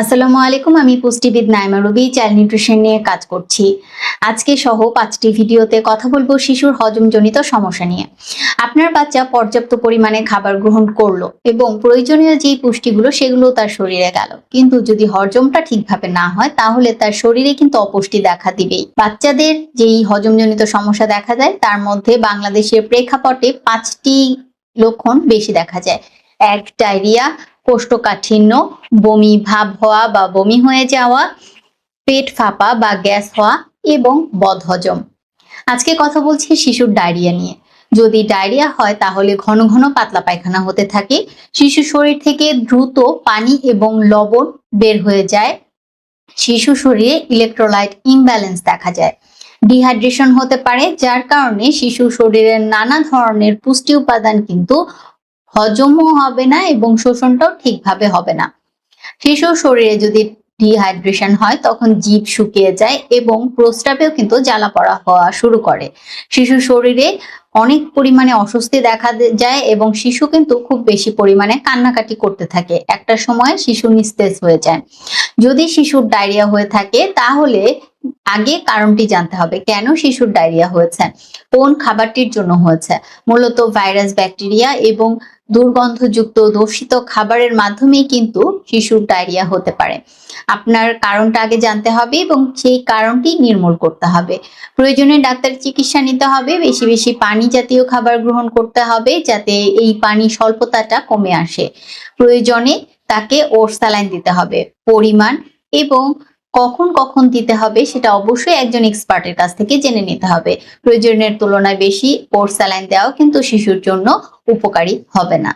আসসালামু আলাইকুম, আমি পুষ্টিবিদ নাইমা রুবি চাইল্ড নিউট্রিশন নিয়ে কাজ করছি। আজকে সহ 5টি ভিডিওতে কথা বলবো শিশুর হজমজনিত সমস্যা নিয়ে। আপনার বাচ্চা পর্যাপ্ত পরিমাণে খাবার গ্রহণ করলো এবং প্রয়োজনীয় যে পুষ্টিগুলো সেগুলো তার শরীরে গেল, কিন্তু যদি হজমটা ঠিকভাবে না হয় তাহলে তার শরীরে কিন্তু অপুষ্টি দেখা দিবেই। বাচ্চাদের যেই হজমজনিত সমস্যা দেখা যায় তার মধ্যে বাংলাদেশের প্রেক্ষাপটে 5টি লক্ষণ বেশি দেখা যায়। 1, ডায়রিয়া, কোষ্ঠকাঠিন্য, বমি ভাব হওয়া বা বমি হয়ে যাওয়া, পেট ফাঁপা বা গ্যাস হওয়া এবং বদহজম। আজকে কথা বলছি শিশুর ডায়রিয়া নিয়ে। যদি ডায়রিয়া হয় তাহলে ঘন ঘন পাতলা পায়খানা হতে থাকে, শিশু শরীর থেকে দ্রুত পানি এবং লবণ বের হয়ে যায়, শিশু শরীরে ইলেকট্রোলাইট ইমব্যালেন্স দেখা যায়, ডিহাইড্রেশন হতে পারে, যার কারণে শিশু শরীরের নানা ধরনের পুষ্টি উপাদান কিন্তু হজমও হবে না এবং শোষণটাও ঠিকভাবে হবে না। শিশুর শরীরে যদি ডিহাইড্রেশন হয় তখন জিভ শুকিয়ে যায় এবং প্রস্রাবেও কিন্তু জ্বালা পড়া হওয়া শুরু করে। শিশুর শরীরে অনেক পরিমাণে অস্বস্তি দেখা যায় এবং শিশু কিন্তু খুব বেশি পরিমাণে কান্নাকাটি করতে থাকে। একটা সময় শিশু নিস্তেজ হয়ে যায়। যদি শিশুর ডায়রিয়া হয়ে থাকে তাহলে আগে কারণটি জানতে হবে, কেন শিশুর ডায়রিয়া হয়েছে, কোন খাবারটির জন্য হয়েছে। মূলত ভাইরাস, ব্যাকটেরিয়া এবং দুর্গন্ধযুক্ত দূষিত খাবারের মাধ্যমেই কিন্তু শিশুর ডায়রিয়া হতে পারে। আপনার কারণটা আগে জানতে হবে এবং সেই কারণটি নির্মূল করতে হবে। প্রয়োজনে ডাক্তারের চিকিৎসা নিতে হবে, বেশি বেশি পানি জাতীয় খাবার গ্রহণ করতে হবে যাতে এই পানি স্বল্পতাটা কমে আসে। প্রয়োজনে তাকে ওটস স্যালাইন দিতে হবে। পরিমাণ এবং কখন কখন দিতে হবে সেটা অবশ্যই একজন এক্সপার্টের কাছ থেকে জেনে নিতে হবে। প্রয়োজনের তুলনায় বেশি ওটস স্যালাইন দেওয়াও কিন্তু শিশুর জন্য উপকারী হবে না।